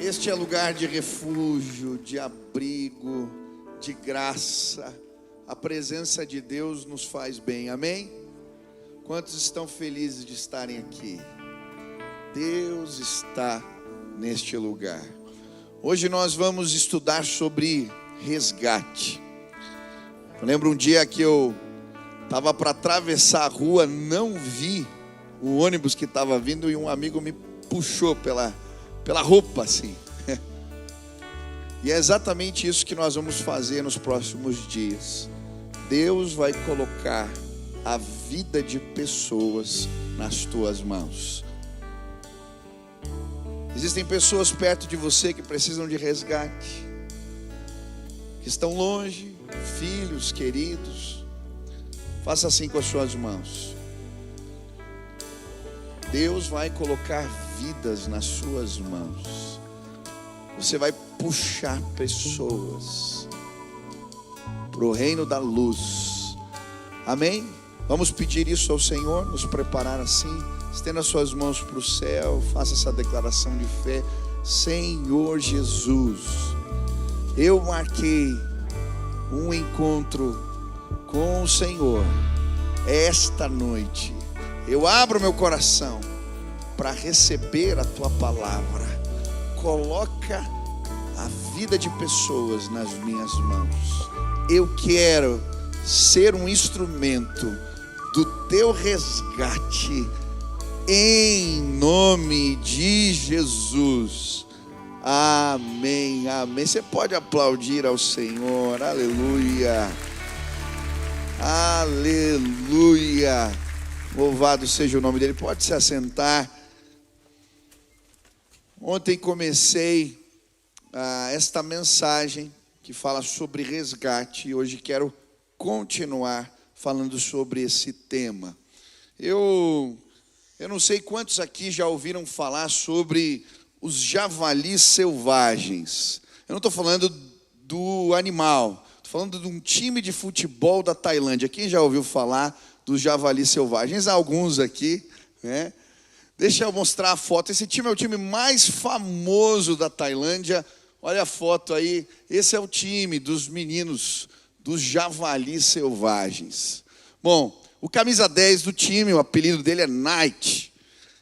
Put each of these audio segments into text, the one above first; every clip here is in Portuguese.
Este é lugar de refúgio, de abrigo, de graça. A presença de Deus nos faz bem, amém? Quantos estão felizes de estarem aqui? Deus está neste lugar. Hoje nós vamos estudar sobre resgate. Eu lembro um dia que eu estava para atravessar a rua, não vi o ônibus que estava vindo e um amigo me puxou pela roupa assim. E é exatamente isso que nós vamos fazer nos próximos dias. Deus vai colocar a vida de pessoas nas tuas mãos. Existem pessoas perto de você que precisam de resgate, que estão longe, filhos queridos. Faça assim com as suas mãos. Deus vai colocar vidas nas suas mãos. Você vai puxar pessoas para o reino da luz. Amém? Vamos pedir isso ao Senhor, nos preparar assim. Estenda suas mãos para o céu, faça essa declaração de fé. Senhor Jesus, eu marquei um encontro com o Senhor esta noite. Eu abro meu coração para receber a tua palavra. Coloca a vida de pessoas nas minhas mãos. Eu quero ser um instrumento do teu resgate, em nome de Jesus. Amém, amém. Você pode aplaudir ao Senhor. Aleluia, aleluia. Louvado seja o nome dele. Pode se assentar. Ontem comecei esta mensagem que fala sobre resgate e hoje quero continuar falando sobre esse tema. Eu não sei quantos aqui já ouviram falar sobre os javalis selvagens. Eu não estou falando do animal, estou falando de um time de futebol da Tailândia. Quem já ouviu falar dos javalis selvagens? Há alguns aqui, né? Deixa eu mostrar a foto. Esse time é o time mais famoso da Tailândia. Olha a foto aí. Esse é o time dos meninos dos javalis selvagens. Bom, o camisa 10 do time, o apelido dele é Night.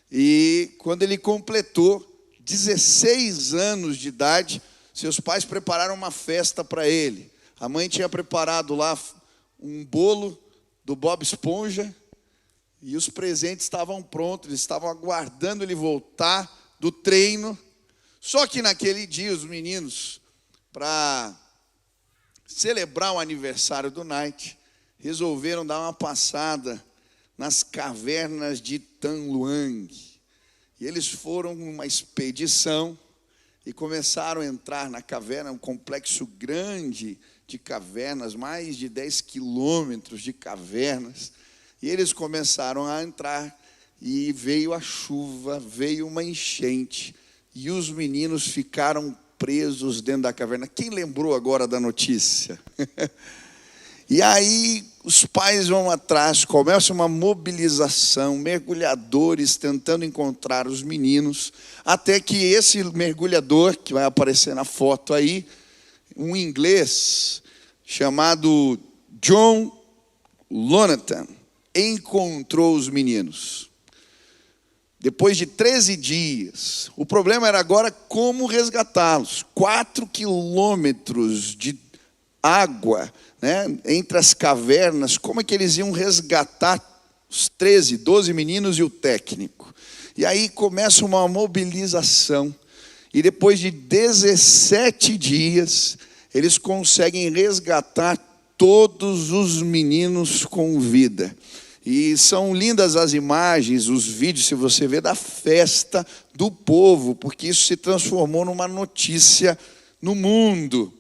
E quando ele completou 16 anos de idade, seus pais prepararam uma festa para ele. A mãe tinha preparado lá um bolo do Bob Esponja. E os presentes estavam prontos, eles estavam aguardando ele voltar do treino. Só que naquele dia os meninos, para celebrar o aniversário do Night, resolveram dar uma passada nas cavernas de Tham Luang. E eles foram numa expedição e começaram a entrar na caverna, um complexo grande de cavernas, mais de 10 quilômetros de cavernas. E eles começaram a entrar e veio a chuva, veio uma enchente e os meninos ficaram presos dentro da caverna. Quem lembrou agora da notícia? E aí os pais vão atrás, começa uma mobilização, mergulhadores tentando encontrar os meninos, até que esse mergulhador, que vai aparecer na foto aí, um inglês chamado John Lonatan, encontrou os meninos. Depois de 13 dias, o problema era agora como resgatá-los. 4 quilômetros de água, né, entre as cavernas. Como é que eles iam resgatar os 12 meninos e o técnico? E aí começa uma mobilização. E depois de 17 dias, eles conseguem resgatar todos os meninos com vida. E são lindas as imagens, os vídeos, se você vê, da festa do povo, porque isso se transformou numa notícia no mundo.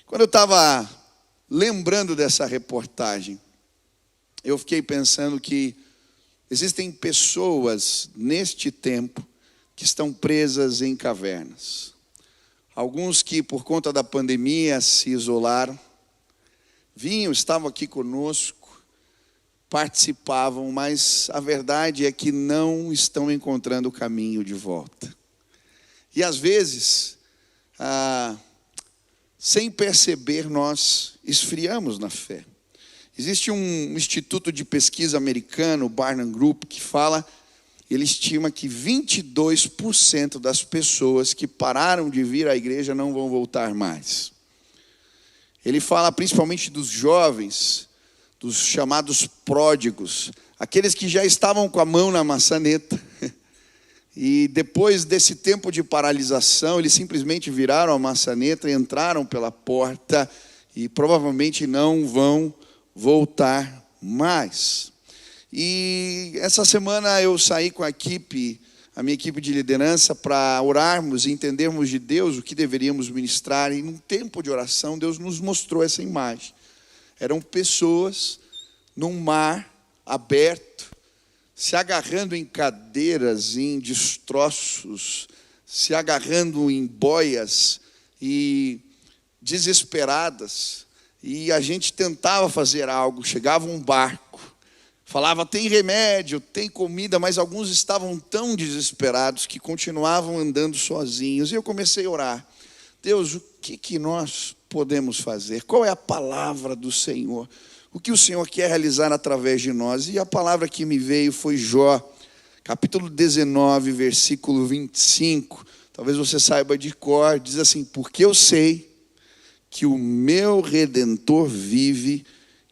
Quando eu estava lembrando dessa reportagem, eu fiquei pensando que existem pessoas neste tempo que estão presas em cavernas. Alguns que por conta da pandemia se isolaram, estavam aqui conosco, participavam, mas a verdade é que não estão encontrando o caminho de volta. E às vezes, sem perceber, nós esfriamos na fé. Existe um instituto de pesquisa americano, o Barnum Group, que ele estima que 22% das pessoas que pararam de vir à igreja não vão voltar mais. Ele fala principalmente dos jovens, dos chamados pródigos, aqueles que já estavam com a mão na maçaneta. E depois desse tempo de paralisação, eles simplesmente viraram a maçaneta, entraram pela porta e provavelmente não vão voltar mais. E essa semana eu saí com a minha equipe de liderança, para orarmos e entendermos de Deus o que deveríamos ministrar. E num tempo de oração, Deus nos mostrou essa imagem. Eram pessoas num mar aberto, se agarrando em cadeiras, em destroços, se agarrando em boias e desesperadas. E a gente tentava fazer algo, chegava um barco, falava, tem remédio, tem comida, mas alguns estavam tão desesperados que continuavam andando sozinhos. E eu comecei a orar, Deus, o que nós podemos fazer? Qual é a palavra do Senhor? O que o Senhor quer realizar através de nós? E a palavra que me veio foi Jó, capítulo 19, versículo 25. Talvez você saiba de cor, diz assim, porque eu sei que o meu Redentor vive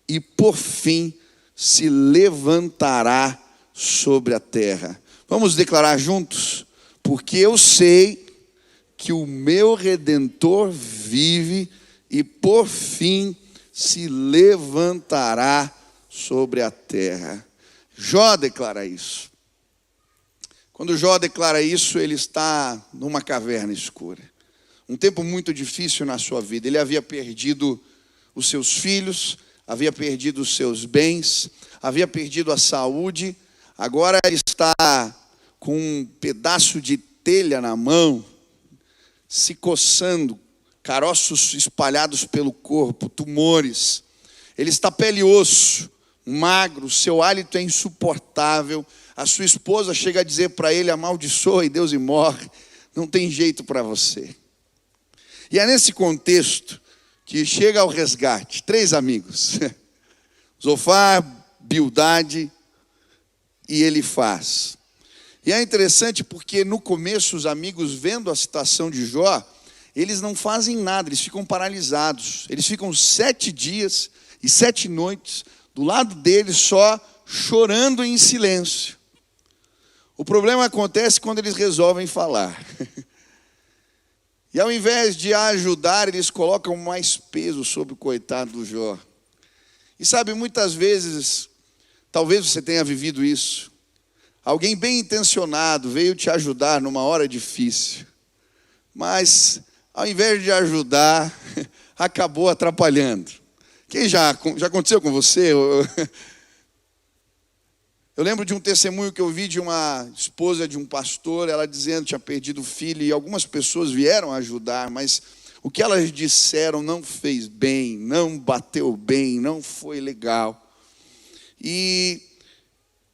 e por fim se levantará sobre a terra. Vamos declarar juntos? Porque eu sei que o meu Redentor vive e por fim se levantará sobre a terra. Jó declara isso. Quando Jó declara isso, ele está numa caverna escura. Um tempo muito difícil na sua vida. Ele havia perdido os seus filhos, havia perdido os seus bens, havia perdido a saúde. Agora ele está com um pedaço de telha na mão, se coçando, caroços espalhados pelo corpo, tumores. Ele está pele e osso, magro, seu hálito é insuportável. A sua esposa chega a dizer para ele, amaldiçoa e Deus e morre. Não tem jeito para você. E é nesse contexto que chega ao resgate 3 amigos, Zofar, Bildade e Elifaz. E é interessante porque no começo os amigos, vendo a situação de Jó, eles não fazem nada, eles ficam paralisados. Eles ficam 7 dias e 7 noites do lado dele só chorando em silêncio. O problema acontece quando eles resolvem falar. E ao invés de ajudar, eles colocam mais peso sobre o coitado do Jó. E sabe, muitas vezes, talvez você tenha vivido isso. Alguém bem intencionado veio te ajudar numa hora difícil. Mas, ao invés de ajudar, acabou atrapalhando. Quem já aconteceu com você? Eu lembro de um testemunho que eu vi de uma esposa de um pastor, ela dizendo que tinha perdido o filho, e algumas pessoas vieram ajudar, mas o que elas disseram não fez bem, não bateu bem, não foi legal. E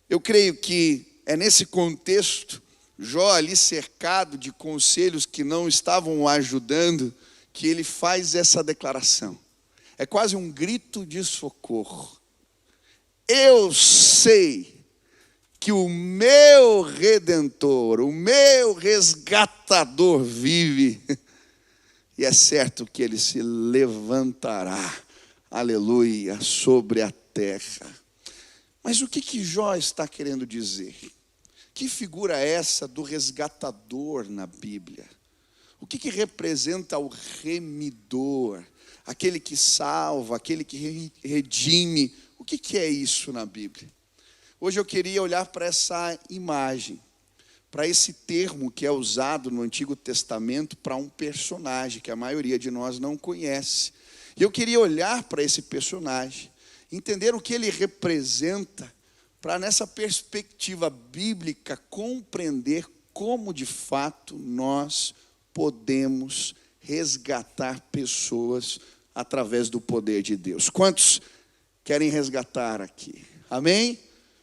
eu creio que é nesse contexto, Jó ali cercado de conselhos que não estavam o ajudando, que ele faz essa declaração. É quase um grito de socorro. Eu sei que o meu Redentor, o meu resgatador vive, e é certo que ele se levantará, aleluia, sobre a terra. Mas o que Jó está querendo dizer? Que figura é essa do resgatador na Bíblia? O que representa o remidor? Aquele que salva, aquele que redime. O que é isso na Bíblia? Hoje eu queria olhar para essa imagem, para esse termo que é usado no Antigo Testamento para um personagem que a maioria de nós não conhece. E eu queria olhar para esse personagem, entender o que ele representa, para nessa perspectiva bíblica compreender como de fato nós podemos resgatar pessoas através do poder de Deus. Quantos querem resgatar aqui? Amém?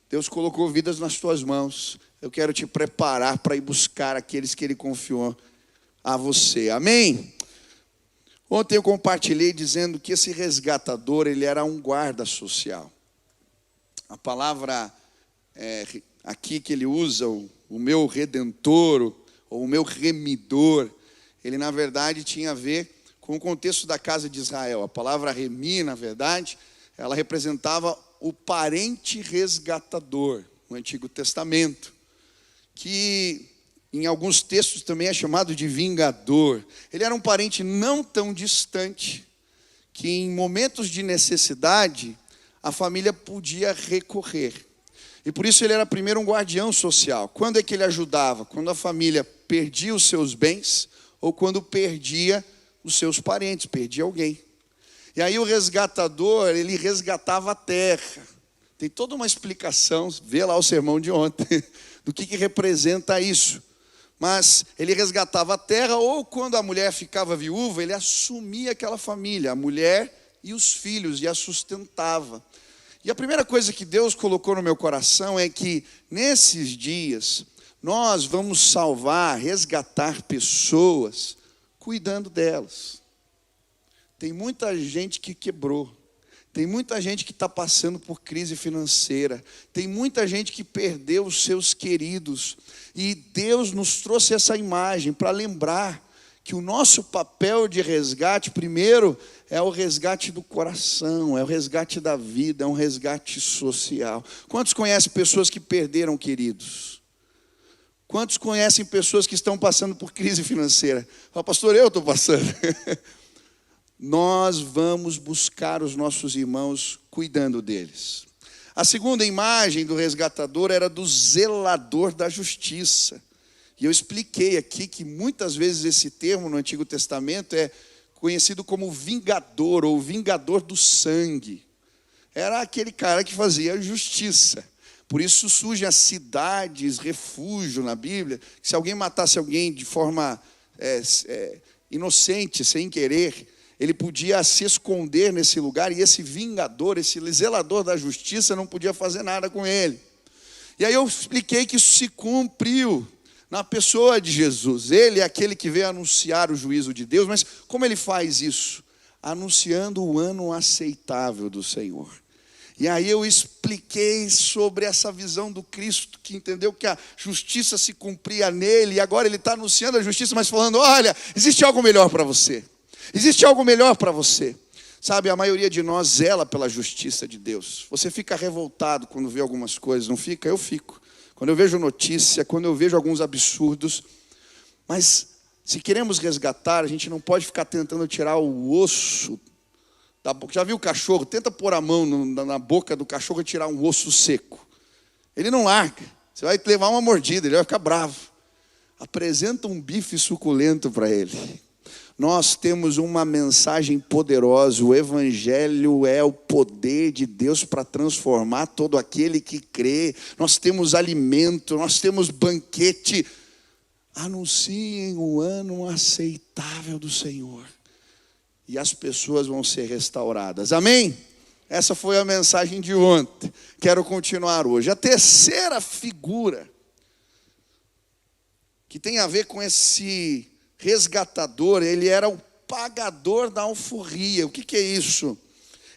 Deus colocou vidas nas tuas mãos. Eu quero te preparar para ir buscar aqueles que Ele confiou a você. Amém? Ontem eu compartilhei dizendo que esse resgatador, ele era um guarda social. A palavra aqui que ele usa, o meu redentor, ou o meu remidor, ele na verdade tinha a ver com o contexto da casa de Israel. A palavra remi, na verdade, ela representava o parente resgatador no Antigo Testamento, que em alguns textos também é chamado de vingador. Ele era um parente não tão distante, que em momentos de necessidade, a família podia recorrer. E por isso ele era primeiro um guardião social. Quando é que ele ajudava? Quando a família perdia os seus bens, ou quando perdia os seus parentes, perdia alguém. E aí o resgatador, ele resgatava a terra. Tem toda uma explicação, vê lá o sermão de ontem, do que representa isso. Mas ele resgatava a terra, ou quando a mulher ficava viúva, ele assumia aquela família, a mulher e os filhos, e a sustentava. E a primeira coisa que Deus colocou no meu coração é que, nesses dias, nós vamos salvar, resgatar pessoas, cuidando delas. Tem muita gente que quebrou. Tem muita gente que está passando por crise financeira. Tem muita gente que perdeu os seus queridos. E Deus nos trouxe essa imagem para lembrar que o nosso papel de resgate, primeiro, é o resgate do coração, é o resgate da vida, é um resgate social. Quantos conhecem pessoas que perderam queridos? Quantos conhecem pessoas que estão passando por crise financeira? Fala, pastor, eu estou passando. Nós vamos buscar os nossos irmãos cuidando deles. A segunda imagem do resgatador era do zelador da justiça. E eu expliquei aqui que muitas vezes esse termo no Antigo Testamento é conhecido como vingador ou vingador do sangue. Era aquele cara que fazia justiça. Por isso surgem as cidades, refúgio na Bíblia. Se alguém matasse alguém de forma inocente, sem querer, ele podia se esconder nesse lugar, e esse vingador, esse zelador da justiça não podia fazer nada com ele. E aí eu expliquei que isso se cumpriu na pessoa de Jesus. Ele é aquele que veio anunciar o juízo de Deus, mas como ele faz isso? Anunciando o ano aceitável do Senhor. E aí eu expliquei sobre essa visão do Cristo, que entendeu que a justiça se cumpria nele, e agora ele está anunciando a justiça, mas falando, olha, existe algo melhor para você. Existe algo melhor para você. Sabe, a maioria de nós zela pela justiça de Deus. Você fica revoltado quando vê algumas coisas, não fica? Eu fico. Quando eu vejo notícia, quando eu vejo alguns absurdos. Mas se queremos resgatar, a gente não pode ficar tentando tirar o osso da boca. Já viu o cachorro? Tenta pôr a mão na boca do cachorro e tirar um osso seco. Ele não larga. Você vai levar uma mordida, ele vai ficar bravo. Apresenta um bife suculento para ele. Nós temos uma mensagem poderosa. O Evangelho é o poder de Deus para transformar todo aquele que crê. Nós temos alimento, nós temos banquete. Anunciem o ano aceitável do Senhor. E as pessoas vão ser restauradas. Amém? Essa foi a mensagem de ontem. Quero continuar hoje. A terceira figura, que tem a ver com esse resgatador, ele era o pagador da alforria. O que é isso?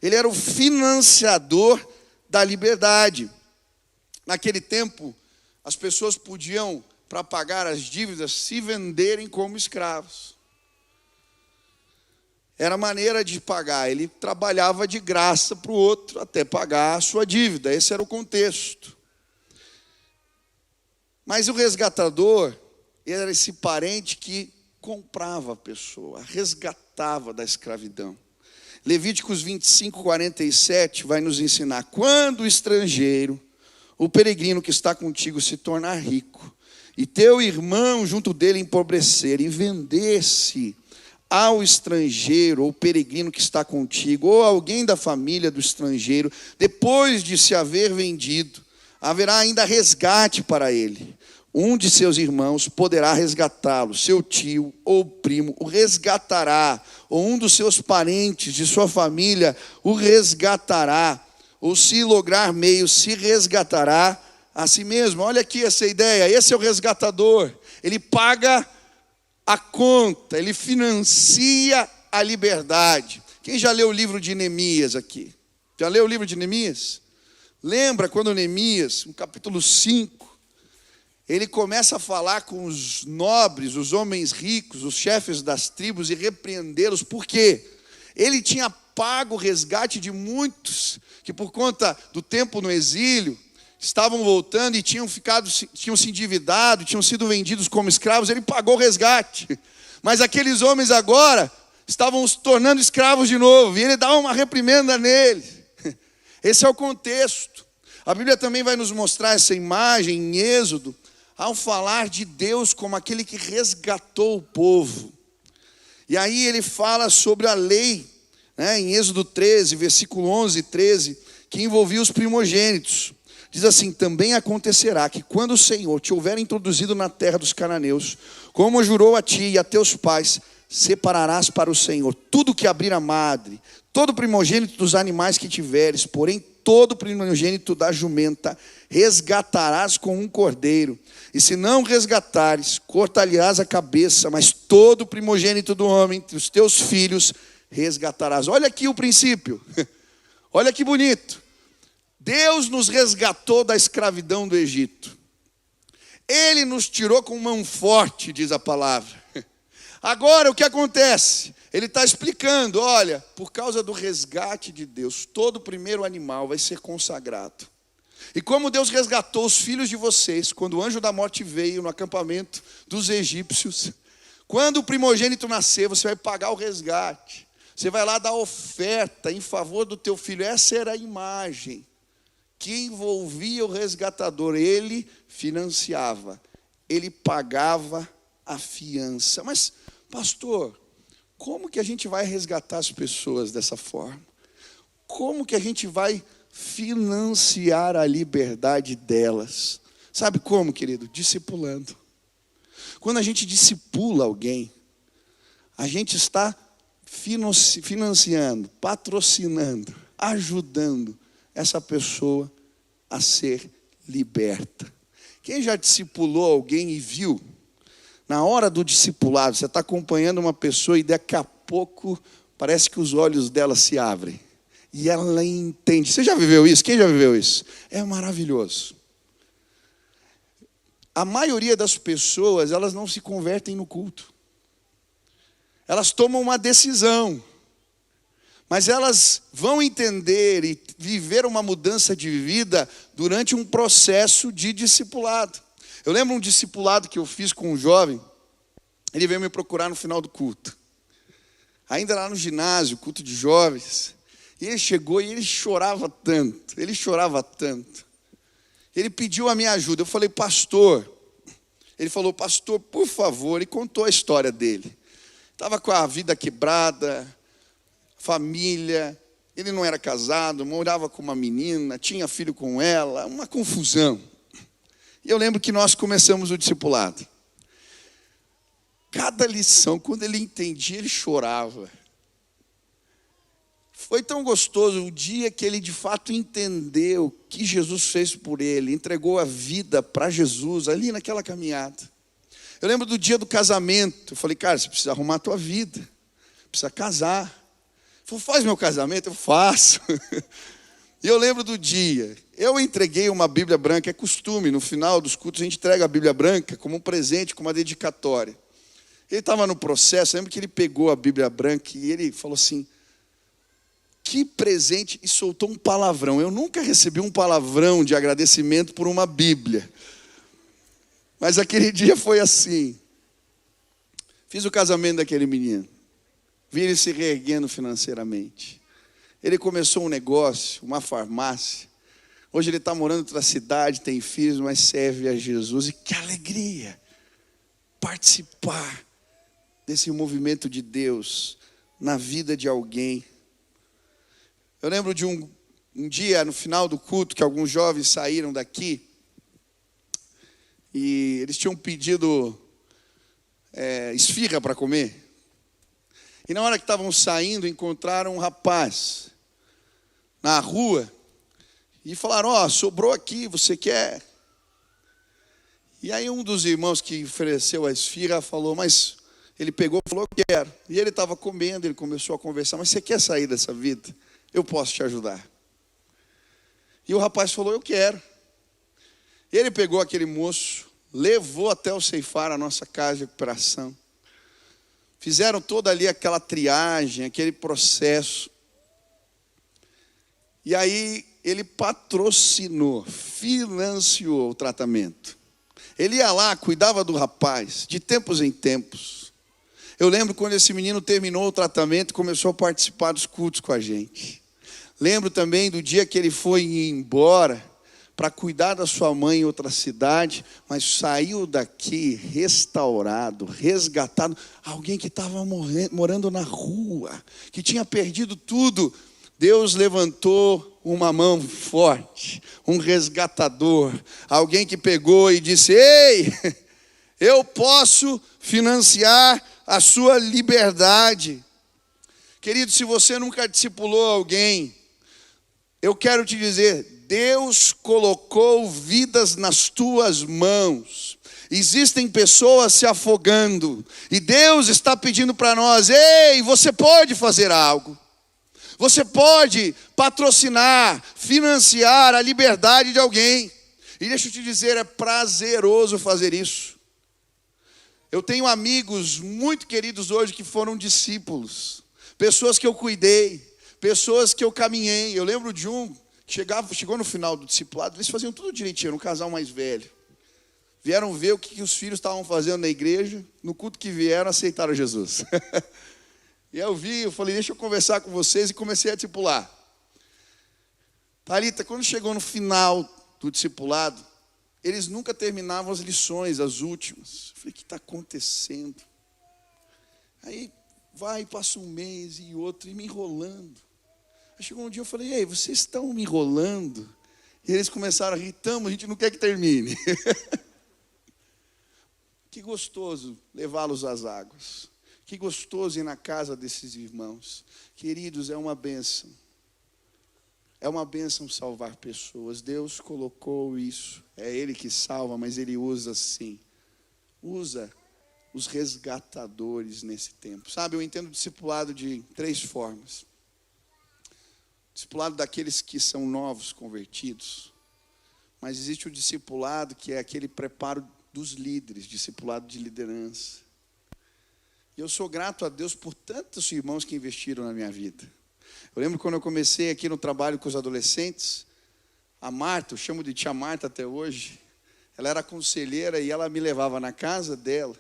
Ele era o financiador da liberdade. Naquele tempo, as pessoas podiam, para pagar as dívidas, se venderem como escravos. Era a maneira de pagar. Ele trabalhava de graça para o outro até pagar a sua dívida. Esse era o contexto. Mas o resgatador era esse parente que comprava a pessoa, resgatava da escravidão. Levíticos 25, 47 vai nos ensinar: quando o estrangeiro, o peregrino que está contigo se tornar rico, e teu irmão junto dele empobrecer, e vender-se ao estrangeiro, ou peregrino que está contigo, ou alguém da família do estrangeiro, depois de se haver vendido, haverá ainda resgate para ele. Um de seus irmãos poderá resgatá-lo, seu tio ou primo o resgatará, ou um dos seus parentes de sua família o resgatará, ou se lograr meio, se resgatará a si mesmo. Olha aqui essa ideia, esse é o resgatador. Ele paga a conta, ele financia a liberdade. Quem já leu o livro de Neemias aqui? Já leu o livro de Neemias? Lembra quando Neemias, no capítulo 5, ele começa a falar com os nobres, os homens ricos, os chefes das tribos e repreendê-los. Por quê? Ele tinha pago o resgate de muitos que por conta do tempo no exílio estavam voltando e tinham se endividado, tinham sido vendidos como escravos. Ele pagou o resgate. Mas aqueles homens agora estavam se tornando escravos de novo. E ele dá uma reprimenda neles. Esse é o contexto. A Bíblia também vai nos mostrar essa imagem em Êxodo, ao falar de Deus como aquele que resgatou o povo. E aí ele fala sobre a lei, né, em Êxodo 13, versículo 11 e 13, que envolvia os primogênitos. Diz assim: também acontecerá que quando o Senhor te houver introduzido na terra dos cananeus, como jurou a ti e a teus pais, separarás para o Senhor tudo que abrir a madre, todo primogênito dos animais que tiveres, porém todo primogênito da jumenta resgatarás com um cordeiro. E se não resgatares, cortar-lhe-ás a cabeça, mas todo primogênito do homem, os teus filhos, resgatarás. Olha aqui o princípio. Olha que bonito. Deus nos resgatou da escravidão do Egito. Ele nos tirou com mão forte, diz a palavra. Agora o que acontece? Ele está explicando, olha, por causa do resgate de Deus, todo primeiro animal vai ser consagrado. E como Deus resgatou os filhos de vocês, quando o anjo da morte veio no acampamento dos egípcios, quando o primogênito nascer, você vai pagar o resgate. Você vai lá dar oferta em favor do teu filho. Essa era a imagem que envolvia o resgatador. Ele financiava, ele pagava a fiança. Mas, pastor, como que a gente vai resgatar as pessoas dessa forma? Como que a gente vai financiar a liberdade delas? Sabe como, querido? Discipulando. Quando a gente discipula alguém, a gente está financiando, patrocinando, ajudando essa pessoa a ser liberta. Quem já discipulou alguém e viu? Na hora do discipulado, você está acompanhando uma pessoa e daqui a pouco parece que os olhos dela se abrem. E ela entende. Você já viveu isso? Quem já viveu isso? É maravilhoso. A maioria das pessoas, elas não se convertem no culto. Elas tomam uma decisão. Mas elas vão entender e viver uma mudança de vida durante um processo de discipulado. Eu lembro um discipulado que eu fiz com um jovem. Ele veio me procurar no final do culto. Ainda lá no ginásio, culto de jovens. E ele chegou e ele chorava tanto. Ele chorava tanto. Ele pediu a minha ajuda. Eu falei, pastor. Ele falou, pastor, por favor. E contou a história dele. Estava com a vida quebrada, família. Ele não era casado, morava com uma menina, tinha filho com ela. Uma confusão. E eu lembro que nós começamos o discipulado. Cada lição, quando ele entendia, ele chorava. Foi tão gostoso o dia que ele de fato entendeu o que Jesus fez por ele, entregou a vida para Jesus ali naquela caminhada. Eu lembro do dia do casamento. Eu falei, cara, você precisa arrumar a tua vida, precisa casar. Ele falou, faz meu casamento, eu faço. E eu lembro do dia, eu entreguei uma Bíblia branca, é costume, no final dos cultos a gente entrega a Bíblia branca como um presente, como uma dedicatória. Ele estava no processo, eu lembro que ele pegou a Bíblia branca e ele falou assim, que presente, e soltou um palavrão. Eu nunca recebi um palavrão de agradecimento por uma Bíblia. Mas aquele dia foi assim. Fiz o casamento daquele menino. Vi ele se reerguendo financeiramente. Ele começou um negócio, uma farmácia. Hoje ele está morando em outra cidade, tem filhos, mas serve a Jesus. E que alegria participar desse movimento de Deus na vida de alguém. Eu lembro de um dia, no final do culto, que alguns jovens saíram daqui. E eles tinham pedido esfirra para comer. E na hora que estavam saindo, encontraram um rapaz na rua. E falaram, sobrou aqui, você quer? E aí um dos irmãos que ofereceu a esfirra falou, mas Ele pegou e falou, eu quero. E ele estava comendo, ele começou a conversar, mas você quer sair dessa vida? Eu posso te ajudar. E o rapaz falou, eu quero. E ele pegou aquele moço, levou até o Ceifar, a nossa casa de recuperação. Fizeram toda ali aquela triagem, aquele processo. E aí ele patrocinou, financiou o tratamento. Ele ia lá, cuidava do rapaz, de tempos em tempos. Eu lembro quando esse menino terminou o tratamento, começou a participar dos cultos com a gente. Lembro também do dia que ele foi embora para cuidar da sua mãe em outra cidade, mas saiu daqui restaurado, resgatado. Alguém que estava morando na rua, que tinha perdido tudo. Deus levantou uma mão forte, um resgatador, alguém que pegou e disse, ei, eu posso financiar a sua liberdade. Querido, se você nunca discipulou alguém, eu quero te dizer, Deus colocou vidas nas tuas mãos. Existem pessoas se afogando, e Deus está pedindo para nós, ei, você pode fazer algo. Você pode patrocinar, financiar a liberdade de alguém. E deixa eu te dizer, é prazeroso fazer isso. Eu tenho amigos muito queridos hoje que foram discípulos. Pessoas que eu cuidei, pessoas que eu caminhei. Eu lembro de um que chegou no final do discipulado, eles faziam tudo direitinho, era um casal mais velho. Vieram ver o que os filhos estavam fazendo na igreja, no culto que vieram, aceitaram Jesus. E eu falei, deixa eu conversar com vocês, e comecei a discipular. Thalita, quando chegou no final do discipulado, eles nunca terminavam as lições, as últimas. Eu falei, o que está acontecendo? Aí passa um mês e outro, e me enrolando. Aí chegou um dia, eu falei, ei, vocês estão me enrolando? E eles começaram a rir, a gente não quer que termine. Que gostoso levá-los às águas. Que gostoso ir na casa desses irmãos. Queridos, é uma bênção. É uma bênção salvar pessoas. Deus colocou isso. É Ele que salva, mas Ele usa sim. Usa os resgatadores nesse tempo. Sabe, eu entendo o discipulado de 3 formas. Discipulado daqueles que são novos, convertidos. Mas existe o discipulado que é aquele preparo dos líderes, discipulado de liderança. E eu sou grato a Deus por tantos irmãos que investiram na minha vida. Eu lembro quando eu comecei aqui no trabalho com os adolescentes, a Marta, eu chamo de tia Marta até hoje, ela era conselheira e ela me levava na casa dela,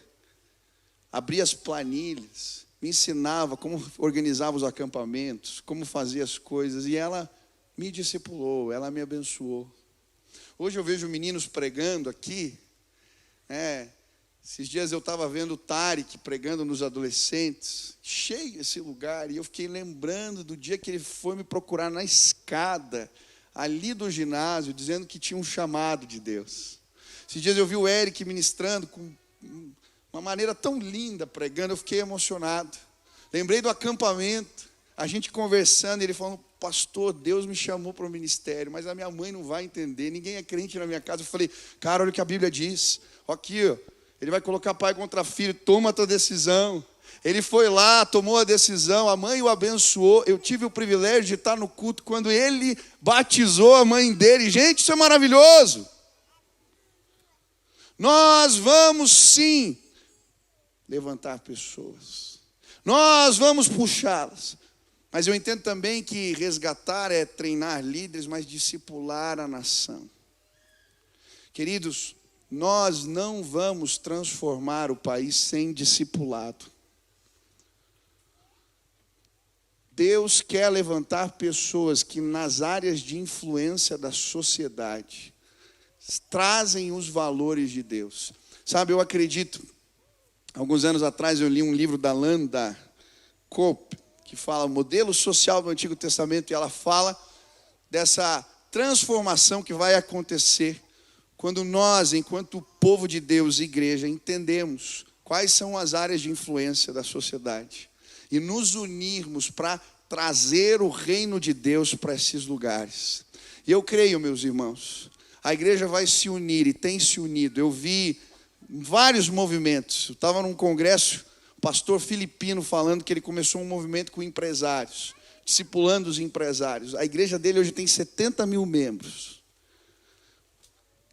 abria as planilhas, me ensinava como organizava os acampamentos, como fazia as coisas, e ela me discipulou, ela me abençoou. Hoje eu vejo meninos pregando aqui, esses dias eu estava vendo o Tarek pregando nos adolescentes, cheio esse lugar, e eu fiquei lembrando do dia que ele foi me procurar na escada, ali do ginásio, dizendo que tinha um chamado de Deus. Esses dias eu vi o Eric ministrando com uma maneira tão linda, pregando, eu fiquei emocionado. Lembrei do acampamento, a gente conversando, e ele falando, pastor, Deus me chamou para o ministério, mas a minha mãe não vai entender, ninguém é crente na minha casa. Eu falei, cara, olha o que a Bíblia diz, aqui, ó. Ele vai colocar pai contra filho, toma a tua decisão. Ele foi lá, tomou a decisão, a mãe o abençoou. Eu tive o privilégio de estar no culto quando ele batizou a mãe dele. Gente, isso é maravilhoso. Nós vamos sim levantar pessoas. Nós vamos puxá-las. Mas eu entendo também que resgatar é treinar líderes, mas discipular a nação. Queridos, nós não vamos transformar o país sem discipulado. Deus quer levantar pessoas que nas áreas de influência da sociedade trazem os valores de Deus. Sabe, eu acredito, alguns anos atrás eu li um livro da Landa Cope, que fala modelo social do Antigo Testamento, e ela fala dessa transformação que vai acontecer quando nós, enquanto povo de Deus, igreja, entendemos quais são as áreas de influência da sociedade e nos unirmos para trazer o reino de Deus para esses lugares. E eu creio, meus irmãos, a igreja vai se unir e tem se unido. Eu vi vários movimentos. Eu estava num congresso, o pastor filipino falando que ele começou um movimento com empresários, discipulando os empresários. A igreja dele hoje tem 70 mil membros.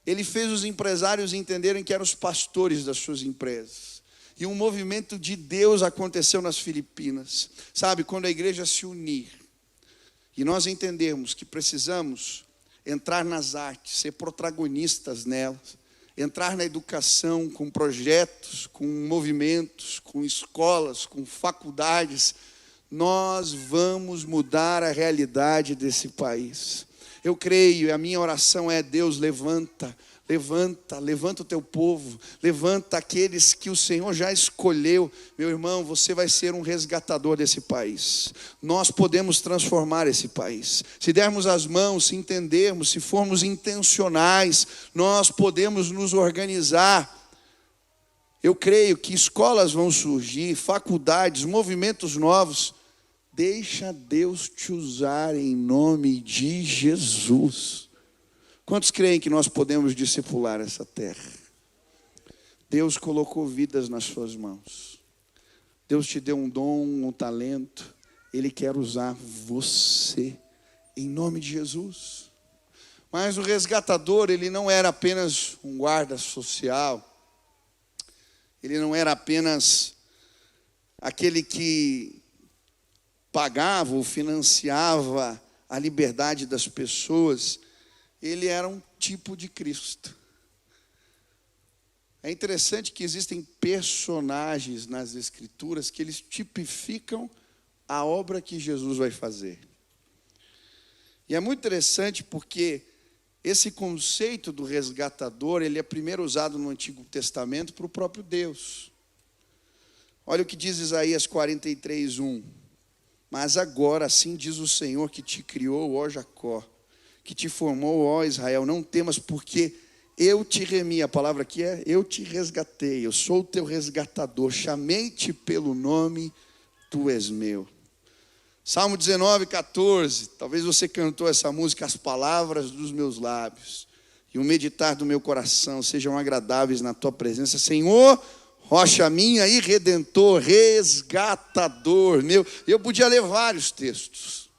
Ele fez os empresários entenderem que eram os pastores das suas empresas. E um movimento de Deus aconteceu nas Filipinas. Sabe, quando a igreja se unir, e nós entendermos que precisamos entrar nas artes, ser protagonistas nelas, entrar na educação com projetos, com movimentos, com escolas, com faculdades, nós vamos mudar a realidade desse país. Eu creio, e a minha oração é: Deus, levanta o teu povo, levanta aqueles que o Senhor já escolheu. Meu irmão, você vai ser um resgatador desse país. Nós podemos transformar esse país. Se dermos as mãos, se entendermos, se formos intencionais, nós podemos nos organizar. Eu creio que escolas vão surgir, faculdades, movimentos novos. Deixa Deus te usar em nome de Jesus. Quantos creem que nós podemos discipular essa terra? Deus colocou vidas nas suas mãos. Deus te deu um dom, um talento. Ele quer usar você em nome de Jesus. Mas o resgatador, ele não era apenas um guarda social. Ele não era apenas aquele que pagava ou financiava a liberdade das pessoas. Ele era um tipo de Cristo. É interessante que existem personagens nas Escrituras que eles tipificam a obra que Jesus vai fazer. E é muito interessante porque esse conceito do resgatador, ele é primeiro usado no Antigo Testamento para o próprio Deus. Olha o que diz Isaías 43:1. Mas agora, assim diz o Senhor que te criou, ó Jacó, que te formou, ó Israel, não temas, porque eu te remi. A palavra aqui é: eu te resgatei, eu sou o teu resgatador, chamei-te pelo nome, tu és meu. Salmo 19:14, talvez você cantou essa música: as palavras dos meus lábios e o meditar do meu coração sejam agradáveis na tua presença, Senhor, rocha minha e redentor, resgatador meu. Eu podia ler vários textos,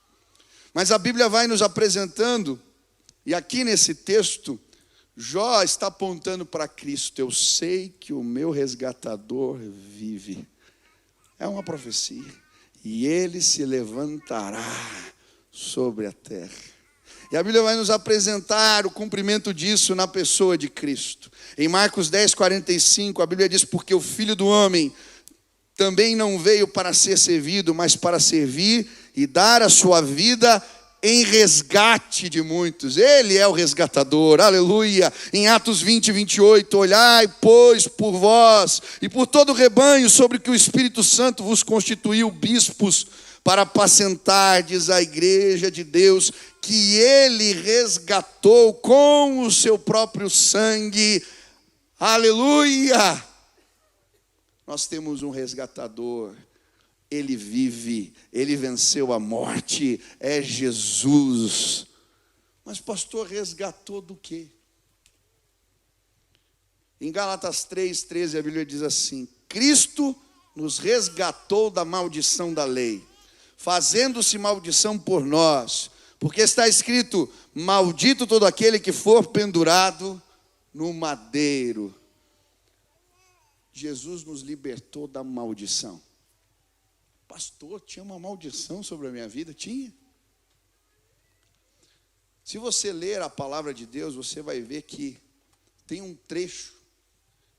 mas a Bíblia vai nos apresentando, e aqui nesse texto, Jó está apontando para Cristo. Eu sei que o meu resgatador vive. É uma profecia. E ele se levantará sobre a terra. E a Bíblia vai nos apresentar o cumprimento disso na pessoa de Cristo. Em Marcos 10:45, a Bíblia diz: porque o Filho do Homem também não veio para ser servido, mas para servir e dar a sua vida em resgate de muitos. Ele é o resgatador, aleluia. Em Atos 20:28, olhai, pois, por vós e por todo o rebanho sobre que o Espírito Santo vos constituiu bispos, para apacentardes a igreja de Deus, que ele resgatou com o seu próprio sangue, aleluia. Nós temos um resgatador. Ele vive, ele venceu a morte, é Jesus. Mas pastor, resgatou do quê? Em Gálatas 3:13 a Bíblia diz assim: Cristo nos resgatou da maldição da lei, fazendo-se maldição por nós, porque está escrito: maldito todo aquele que for pendurado no madeiro. Jesus nos libertou da maldição. Pastor, tinha uma maldição sobre a minha vida? Tinha. Se você ler a palavra de Deus, você vai ver que tem um trecho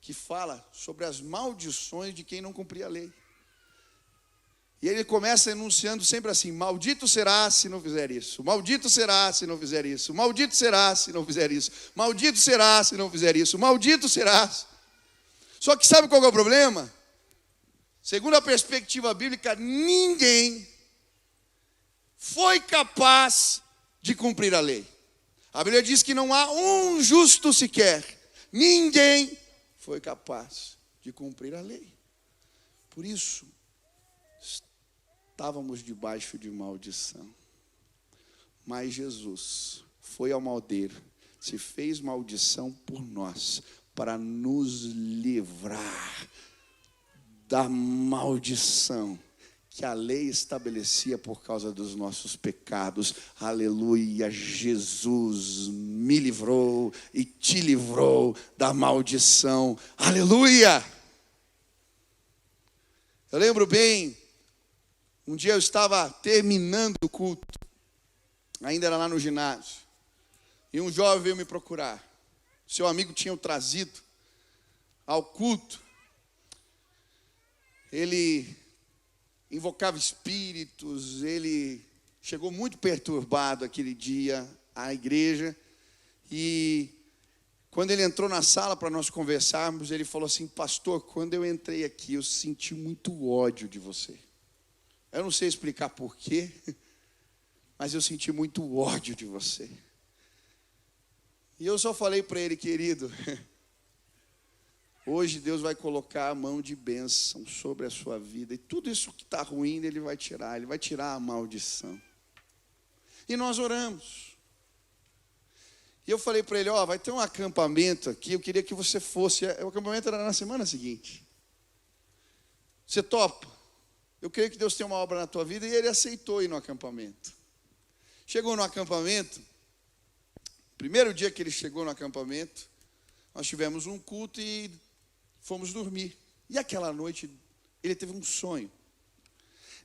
que fala sobre as maldições de quem não cumpria a lei. E ele começa enunciando sempre assim: maldito será se não fizer isso, maldito será se não fizer isso, maldito será se não fizer isso, maldito será se não fizer isso, maldito será. Só que sabe qual é o problema? Segundo a perspectiva bíblica, ninguém foi capaz de cumprir a lei. A Bíblia diz que não há um justo sequer. Ninguém foi capaz de cumprir a lei. Por isso, estávamos debaixo de maldição. Mas Jesus foi ao maldeiro, se fez maldição por nós, para nos livrar da maldição que a lei estabelecia por causa dos nossos pecados. Aleluia, Jesus me livrou e te livrou da maldição. Aleluia! Eu lembro bem, um dia eu estava terminando o culto, ainda era lá no ginásio, e um jovem veio me procurar. Seu amigo tinha o trazido ao culto. Ele invocava espíritos, ele chegou muito perturbado aquele dia à igreja, e quando ele entrou na sala para nós conversarmos, ele falou assim: pastor, quando eu entrei aqui, eu senti muito ódio de você. Eu não sei explicar porquê, mas eu senti muito ódio de você. E eu só falei para ele: querido, hoje Deus vai colocar a mão de bênção sobre a sua vida. E tudo isso que está ruim, Ele vai tirar a maldição. E nós oramos. E eu falei para ele: vai ter um acampamento aqui, eu queria que você fosse. O acampamento era na semana seguinte. Você topa? Eu creio que Deus tem uma obra na tua vida. E ele aceitou ir no acampamento. Chegou no acampamento. Primeiro dia que ele chegou no acampamento, nós tivemos um culto e fomos dormir. E aquela noite ele teve um sonho.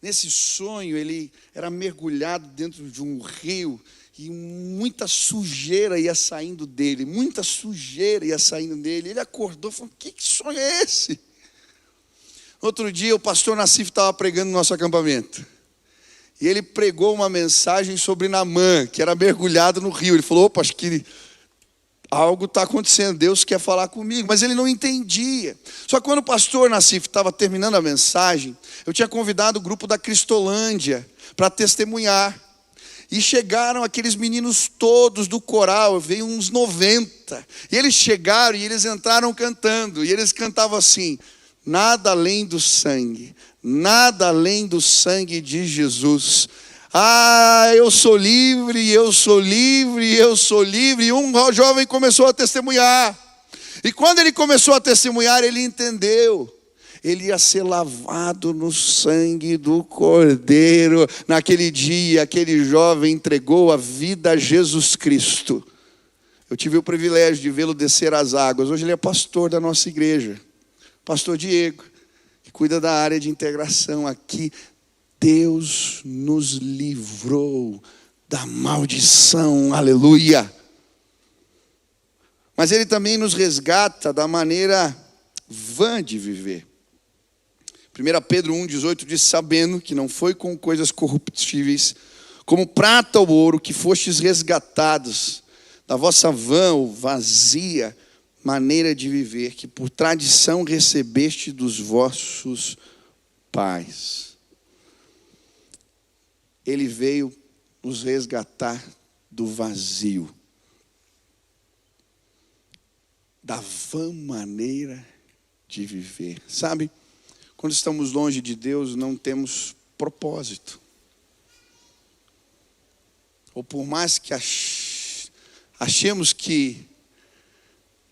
Nesse sonho ele era mergulhado dentro de um rio e muita sujeira ia saindo dele. Ele acordou e falou: que sonho é esse? Outro dia o pastor Nassif estava pregando no nosso acampamento. E ele pregou uma mensagem sobre Naamã, que era mergulhado no rio. Ele falou: opa, acho que algo está acontecendo, Deus quer falar comigo. Mas ele não entendia. Só que quando o pastor Nassif estava terminando a mensagem, eu tinha convidado o grupo da Cristolândia para testemunhar. E chegaram aqueles meninos todos do coral, veio uns 90. E eles chegaram e eles entraram cantando. E eles cantavam assim: nada além do sangue, nada além do sangue de Jesus. Eu sou livre, eu sou livre, eu sou livre. E um jovem começou a testemunhar. E quando ele começou a testemunhar, ele entendeu. Ele ia ser lavado no sangue do Cordeiro. Naquele dia, aquele jovem entregou a vida a Jesus Cristo. Eu tive o privilégio de vê-lo descer as águas. Hoje ele é pastor da nossa igreja. Pastor Diego, que cuida da área de integração aqui. Deus nos livrou da maldição, aleluia. Mas Ele também nos resgata da maneira vã de viver. 1 Pedro 1,18 diz: sabendo que não foi com coisas corruptíveis, como prata ou ouro, que fostes resgatados da vossa vã ou vazia maneira de viver, que por tradição recebeste dos vossos pais. Ele veio nos resgatar do vazio, da vã maneira de viver. Sabe, quando estamos longe de Deus, não temos propósito. Ou por mais que achemos que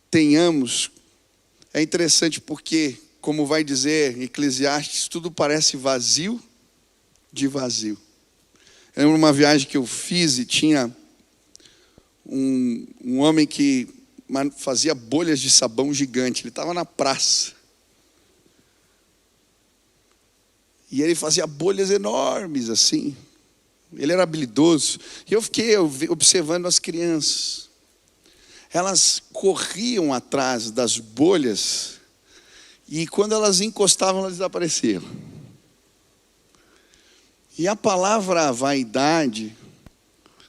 tenhamos, é interessante porque, como vai dizer Eclesiastes, tudo parece vazio de vazio. Eu lembro uma viagem que eu fiz e tinha um homem que fazia bolhas de sabão gigante. Ele estava na praça. E ele fazia bolhas enormes assim. Ele era habilidoso. E eu fiquei observando as crianças. Elas corriam atrás das bolhas. E quando elas encostavam, elas desapareciam. E a palavra vaidade,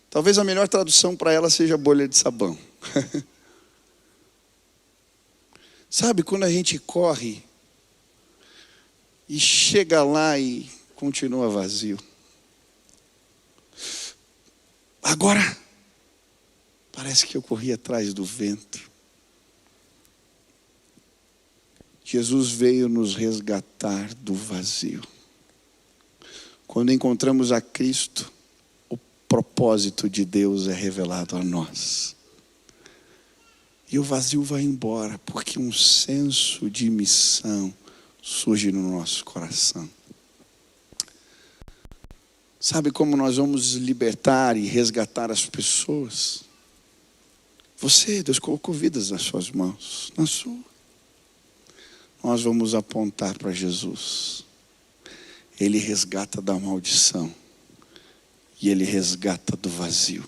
talvez a melhor tradução para ela seja bolha de sabão. Sabe, quando a gente corre e chega lá e continua vazio. Agora, parece que eu corri atrás do vento. Jesus veio nos resgatar do vazio. Quando encontramos a Cristo, o propósito de Deus é revelado a nós. E o vazio vai embora, porque um senso de missão surge no nosso coração. Sabe como nós vamos libertar e resgatar as pessoas? Você, Deus colocou vidas nas suas mãos, na sua. Nós vamos apontar para Jesus. Ele resgata da maldição. E Ele resgata do vazio.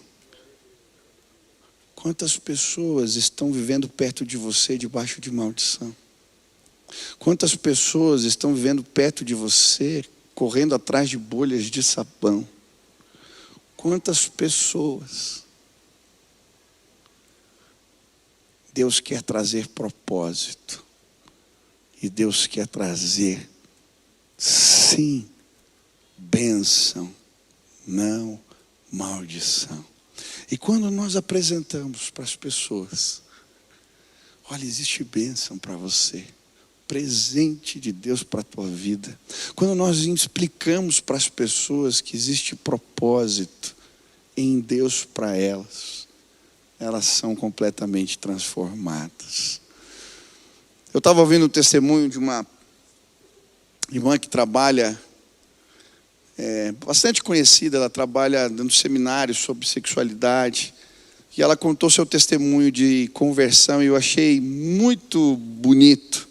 Quantas pessoas estão vivendo perto de você debaixo de maldição? Quantas pessoas estão vivendo perto de você correndo atrás de bolhas de sabão? Quantas pessoas? Deus quer trazer propósito. E Deus quer trazer, sim, bênção, não maldição. E quando nós apresentamos para as pessoas, olha, existe bênção para você, presente de Deus para a tua vida. Quando nós explicamos para as pessoas que existe propósito em Deus para elas, elas são completamente transformadas. Eu estava ouvindo o testemunho de uma irmã que trabalha, bastante conhecida, ela trabalha dando seminários sobre sexualidade, e ela contou seu testemunho de conversão, e eu achei muito bonito.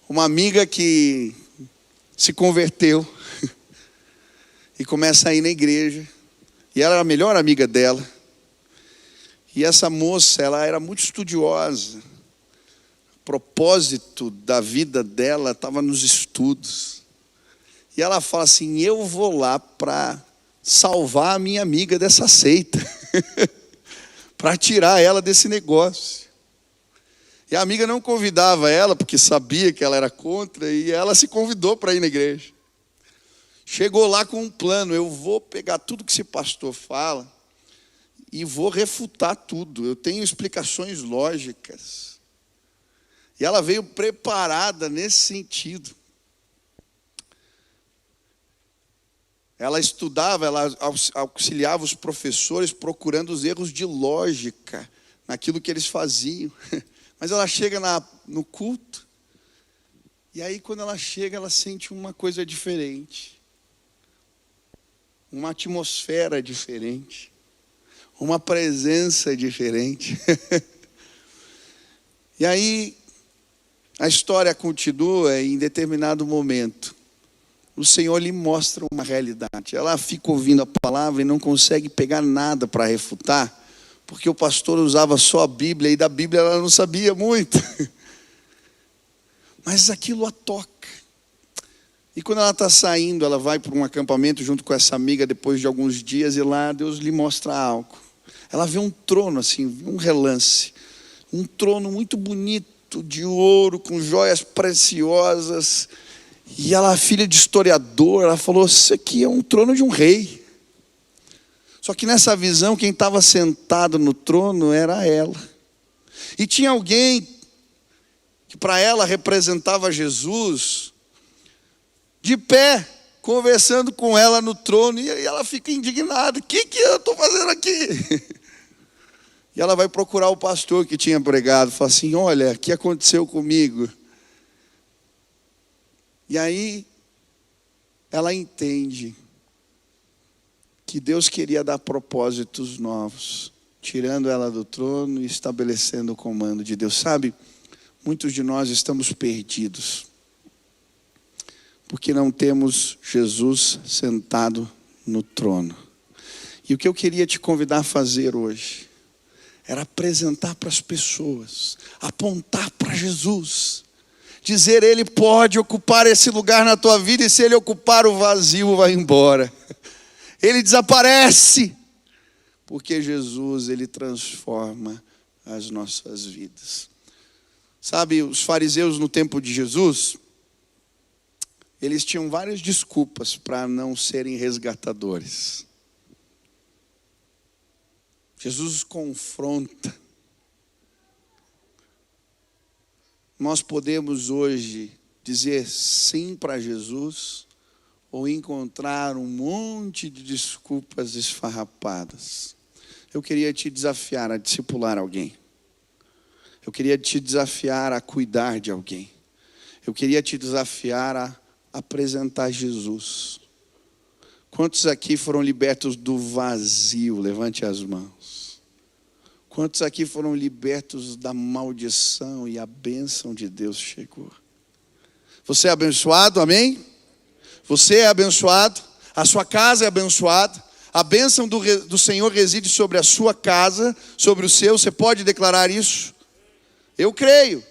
Uma amiga que se converteu, e começa a ir na igreja, e ela era a melhor amiga dela, e essa moça, ela era muito estudiosa. O propósito da vida dela estava nos estudos. E ela fala assim, eu vou lá para salvar a minha amiga dessa seita. Para tirar ela desse negócio. E a amiga não convidava ela, porque sabia que ela era contra, e ela se convidou para ir na igreja. Chegou lá com um plano, eu vou pegar tudo que esse pastor fala, e vou refutar tudo. Eu tenho explicações lógicas. E ela veio preparada nesse sentido. Ela estudava, ela auxiliava os professores procurando os erros de lógica naquilo que eles faziam. Mas ela chega no culto, e aí quando ela chega, ela sente uma coisa diferente. Uma atmosfera diferente. Uma presença diferente. E aí, a história continua, e em determinado momento, o Senhor lhe mostra uma realidade. Ela fica ouvindo a palavra e não consegue pegar nada para refutar, porque o pastor usava só a Bíblia, e da Bíblia ela não sabia muito. Mas aquilo a toca. E quando ela está saindo, ela vai para um acampamento junto com essa amiga, depois de alguns dias, e lá Deus lhe mostra algo. Ela vê um trono assim, um relance. Um trono muito bonito, de ouro, com joias preciosas. E ela, filha de historiador, ela falou, isso aqui é um trono de um rei. Só que nessa visão, quem estava sentado no trono era ela. E tinha alguém que para ela representava Jesus, de pé, conversando com ela no trono. E ela fica indignada, o que eu estou fazendo aqui? E ela vai procurar o pastor que tinha pregado, fala assim, olha, o que aconteceu comigo? E aí, ela entende que Deus queria dar propósitos novos, tirando ela do trono e estabelecendo o comando de Deus. Sabe, muitos de nós estamos perdidos, porque não temos Jesus sentado no trono. E o que eu queria te convidar a fazer hoje, era apresentar para as pessoas, apontar para Jesus, dizer, Ele pode ocupar esse lugar na tua vida, e se Ele ocupar, o vazio vai embora. Ele desaparece, porque Jesus, Ele transforma as nossas vidas. Sabe, os fariseus no tempo de Jesus, eles tinham várias desculpas para não serem resgatadores. Jesus os confronta. Nós podemos hoje dizer sim para Jesus, ou encontrar um monte de desculpas esfarrapadas. Eu queria te desafiar a discipular alguém. Eu queria te desafiar a cuidar de alguém. eu queria te desafiar a apresentar Jesus. Quantos aqui foram libertos do vazio? Levante as mãos. Quantos aqui foram libertos da maldição e a bênção de Deus chegou? Você é abençoado, amém? Você é abençoado, a sua casa é abençoada, a bênção do Senhor reside sobre a sua casa, sobre o seu. Você pode declarar isso? Eu creio,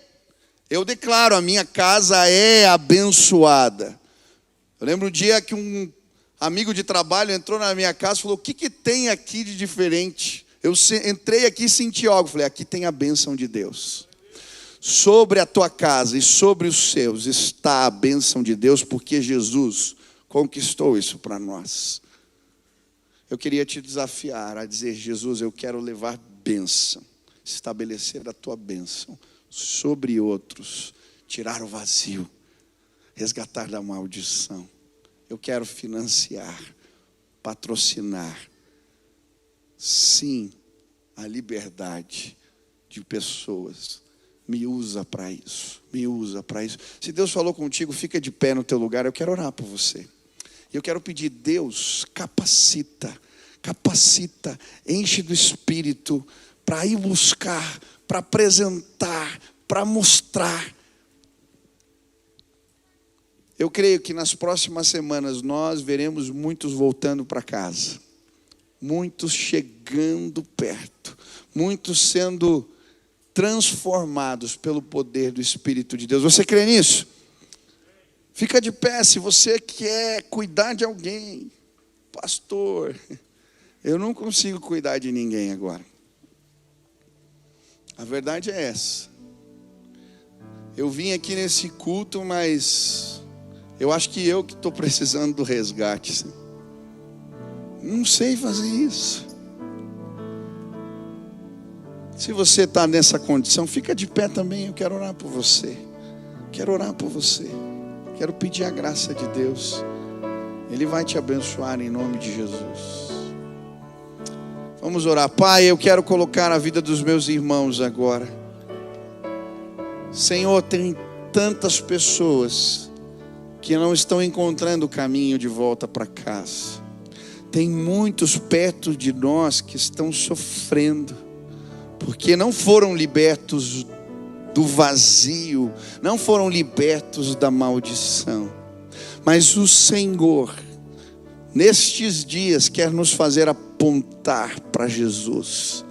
eu declaro, a minha casa é abençoada. Eu lembro um dia que um amigo de trabalho entrou na minha casa e falou: o que tem aqui de diferente? Eu entrei aqui e senti algo, falei: aqui tem a bênção de Deus. Sobre a tua casa e sobre os seus está a bênção de Deus, porque Jesus conquistou isso para nós. Eu queria te desafiar a dizer: Jesus, eu quero levar bênção, estabelecer a tua bênção sobre outros, tirar o vazio, resgatar da maldição. Eu quero financiar, patrocinar, sim, a liberdade de pessoas. Me usa para isso, me usa para isso. Se Deus falou contigo, fica de pé no teu lugar. Eu quero orar por você. Eu quero pedir: Deus, capacita, enche do Espírito para ir buscar, para apresentar, para mostrar. Eu creio que nas próximas semanas nós veremos muitos voltando para casa, muitos chegando perto, muitos sendo transformados pelo poder do Espírito de Deus. Você crê nisso? Fica de pé se você quer cuidar de alguém. Pastor, eu não consigo cuidar de ninguém agora. A verdade é essa. Eu vim aqui nesse culto, mas eu acho que eu que estou precisando do resgate. Não sei fazer isso. Se você está nessa condição, fica de pé também. Eu quero orar por você. Quero orar por você. Quero pedir a graça de Deus. Ele vai te abençoar em nome de Jesus. Vamos orar. Pai, eu quero colocar a vida dos meus irmãos agora. Senhor, tem tantas pessoas que não estão encontrando o caminho de volta para casa. Tem muitos perto de nós que estão sofrendo, porque não foram libertos do vazio, não foram libertos da maldição. Mas o Senhor, nestes dias, quer nos fazer apontar para Jesus.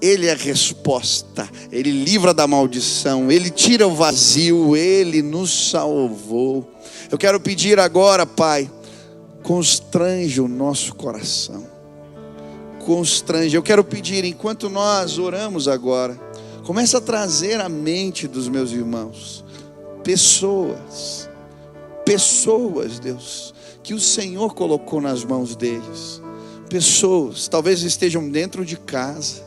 Ele é a resposta, Ele livra da maldição, Ele tira o vazio, Ele nos salvou. Eu quero pedir agora, Pai, constrange o nosso coração. Constrange. Eu quero pedir, enquanto nós oramos agora, começa a trazer à mente dos meus irmãos pessoas, Deus, que o Senhor colocou nas mãos deles. Pessoas, talvez estejam dentro de casa,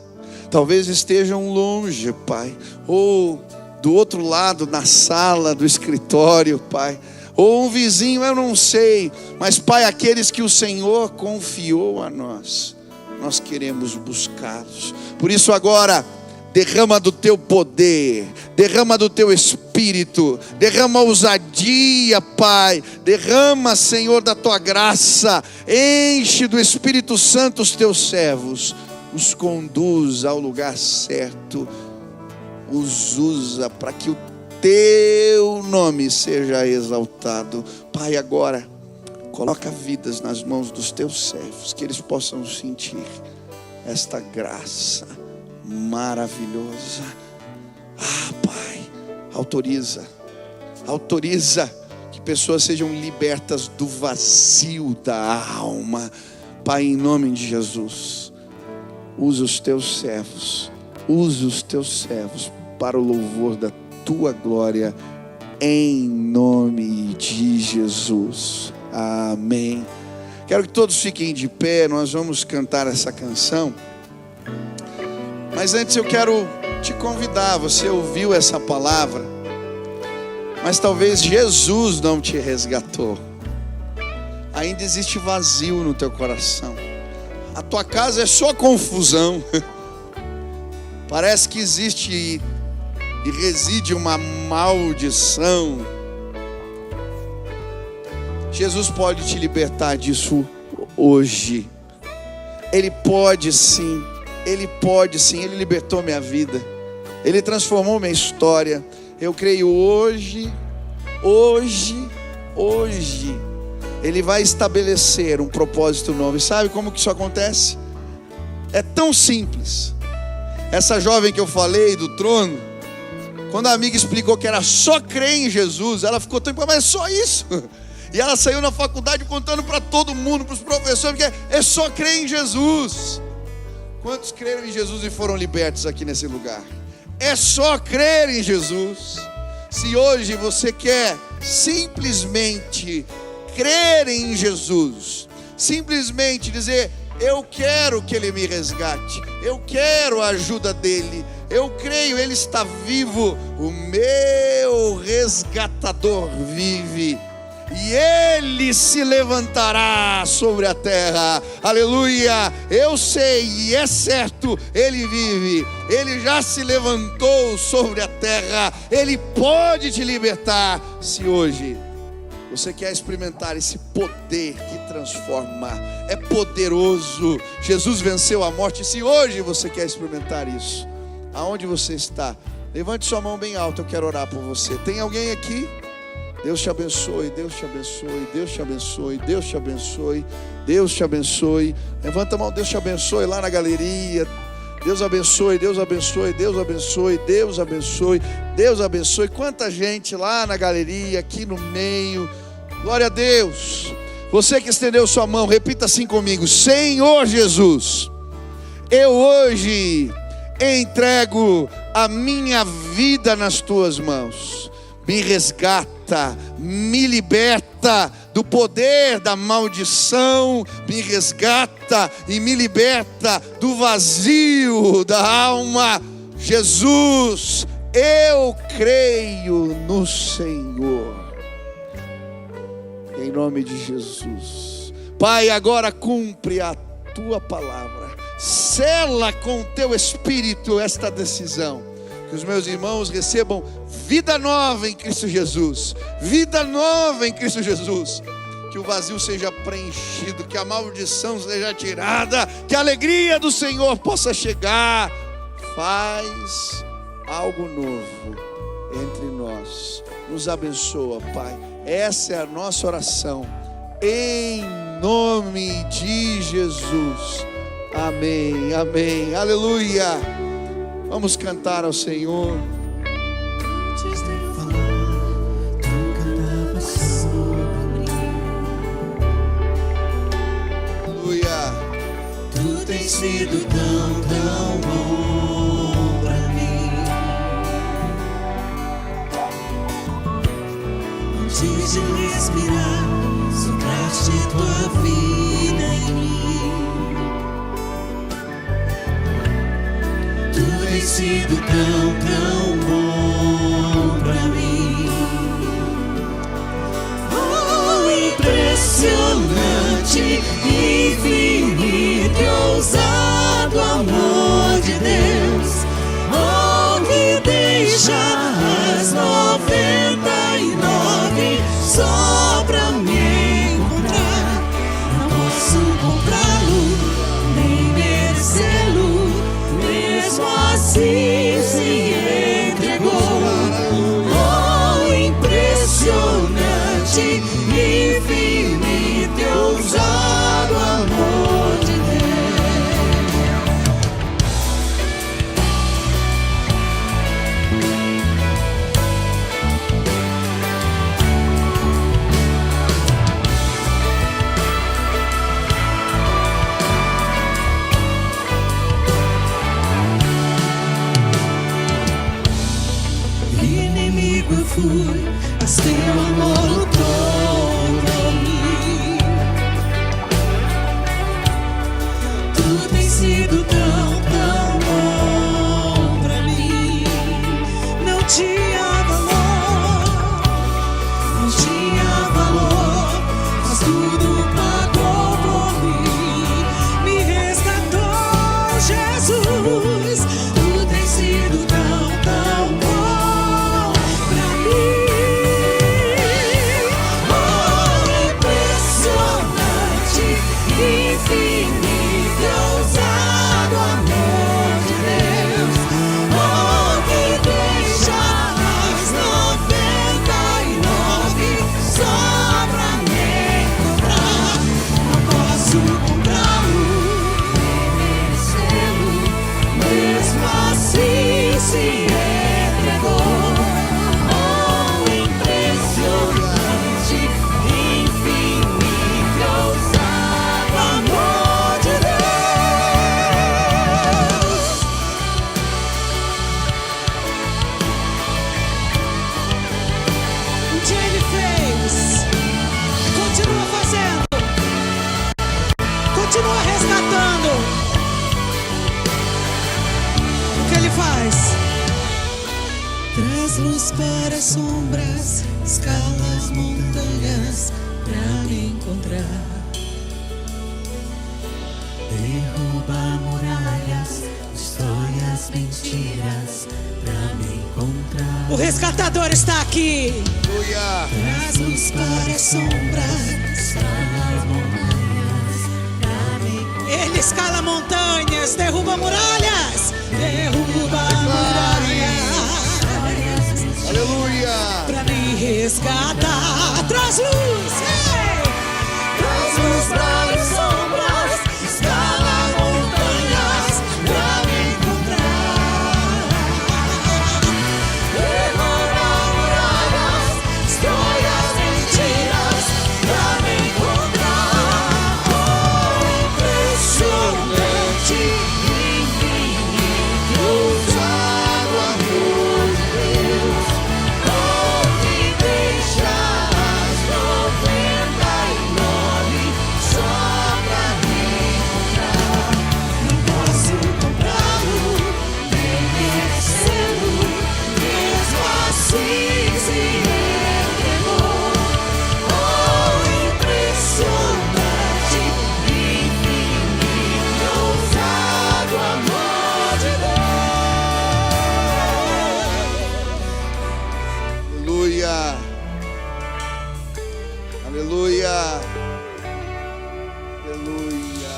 talvez estejam longe, Pai, ou do outro lado, na sala do escritório, Pai, ou um vizinho, eu não sei, mas Pai, aqueles que o Senhor confiou a nós, nós queremos buscá-los. Por isso agora, derrama do teu poder, derrama do teu espírito, derrama ousadia, Pai, derrama, Senhor, da tua graça, enche do Espírito Santo os teus servos, os conduz ao lugar certo, os usa para que o teu nome seja exaltado. Pai, agora coloca vidas nas mãos dos teus servos, que eles possam sentir esta graça maravilhosa. Pai, autoriza que pessoas sejam libertas do vazio da alma. Pai, em nome de Jesus, usa os teus servos para o louvor da tua glória, em nome de Jesus. Amém. Quero que todos fiquem de pé, nós vamos cantar essa canção. Mas antes eu quero te convidar, você ouviu essa palavra, mas talvez Jesus não te resgatou. Ainda existe vazio no teu coração. A tua casa é só confusão. Parece que existe e reside uma maldição Jesus pode te libertar disso hoje. Ele pode sim, Ele pode sim. Ele libertou minha vida, Ele transformou minha história. Eu creio hoje, Ele vai estabelecer um propósito novo. E sabe como que isso acontece? É tão simples. Essa jovem que eu falei do trono, quando a amiga explicou que era só crer em Jesus, ela ficou tão, mas é só isso? E ela saiu na faculdade contando para todo mundo, para os professores, que é só crer em Jesus. Quantos creram em Jesus e foram libertos aqui nesse lugar? É só crer em Jesus. Se hoje você quer simplesmente crer em Jesus, simplesmente dizer: eu quero que Ele me resgate, eu quero a ajuda dEle, eu creio, Ele está vivo, o meu resgatador vive, e Ele se levantará sobre a terra. Aleluia. Eu sei e é certo, Ele vive, Ele já se levantou sobre a terra. Ele pode te libertar. Se hoje você quer experimentar esse poder que transforma, é poderoso. Jesus venceu a morte. Se hoje você quer experimentar isso, aonde você está, levante sua mão bem alta, eu quero orar por você. Tem alguém aqui? Deus te abençoe, Deus te abençoe, Deus te abençoe, Deus te abençoe, Deus te abençoe. Levanta a mão, Deus te abençoe lá na galeria. Deus abençoe, Deus abençoe, Deus abençoe, Deus abençoe, Deus abençoe. Quanta gente lá na galeria, aqui no meio. Glória a Deus. Você que estendeu sua mão, repita assim comigo: Senhor Jesus, eu hoje entrego a minha vida nas tuas mãos. Me resgata, me liberta do poder da maldição, me resgata e me liberta do vazio da alma. Jesus, eu creio no Senhor, em nome de Jesus. Pai, agora cumpre a tua palavra, sela com o teu Espírito esta decisão, que os meus irmãos recebam vida nova em Cristo Jesus, vida nova em Cristo Jesus, que o vazio seja preenchido, que a maldição seja tirada, que a alegria do Senhor possa chegar. Faz algo novo entre nós, nos abençoa, Pai. Essa é a nossa oração, em nome de Jesus. Amém, amém, aleluia. Vamos cantar ao Senhor. Antes de falar, tu cantava sobre mim. Aleluia. Tu tens sido tão, tão bom pra mim. Antes de respirar, sopraste tua vida em mim. Tu tens sido tão, tão bom pra mim. Oh, impressionante, infinito e ousado amor de Deus. Oh, que deixa as 99 só pra me encontrar. Não posso comprá-lo, nem merecê-lo. Mesmo assim se luz para as sombras, escala as montanhas pra me encontrar. Derruba muralhas, destrói as mentiras pra me encontrar. O resgatador está aqui. Aleluia. Traz luz para as sombras, escala as montanhas pra me encontrar. Ele escala montanhas, derruba muralhas. Derruba muralhas. Aleluia. Pra me resgatar. Traz luz. Traz luz para as sombras, escala montanhas pra me encontrar. Derruba muralhas, destrói as mentiras pra me encontrar. Oh, impressionante, infinito, ousado amor de Deus. Oh, me deixarás 99 só pra me encontrar. Não posso comprá-lo, nem merecê-lo, mesmo assim se entregou. Oh, impressionante, infinito, ousado amor de Deus. Aleluia. Aleluia. Aleluia.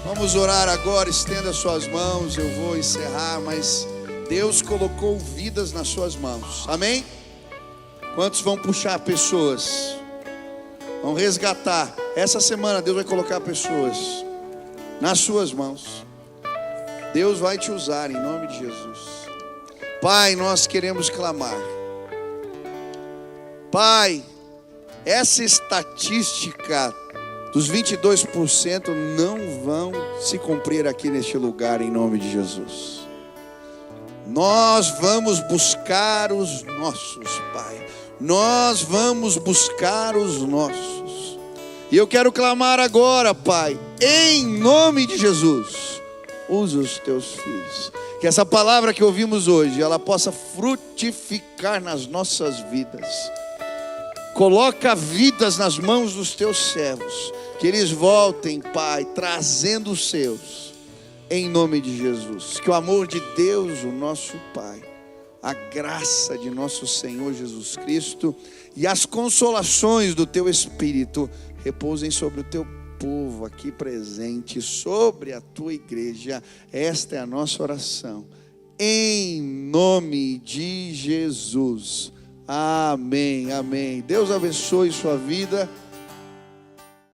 Vamos orar agora, estenda suas mãos, eu vou encerrar, mas Deus colocou vidas nas suas mãos, amém? Quantos vão puxar pessoas? Vão resgatar. Essa semana Deus vai colocar pessoas nas suas mãos. Deus vai te usar em nome de Jesus. Pai, nós queremos clamar. Pai, essa estatística dos 22% não vão se cumprir aqui neste lugar em nome de Jesus. Nós vamos buscar os nossos, Pai. Nós vamos buscar os nossos. E eu quero clamar agora, Pai, em nome de Jesus. Usa os teus filhos. Que essa palavra que ouvimos hoje, ela possa frutificar nas nossas vidas. Coloca vidas nas mãos dos teus servos. Que eles voltem, Pai, trazendo os seus. Em nome de Jesus. Que o amor de Deus, o nosso Pai, a graça de nosso Senhor Jesus Cristo e as consolações do teu Espírito repousem sobre o teu povo aqui presente, sobre a tua igreja. Esta é a nossa oração. Em nome de Jesus. Amém, amém. Deus abençoe sua vida.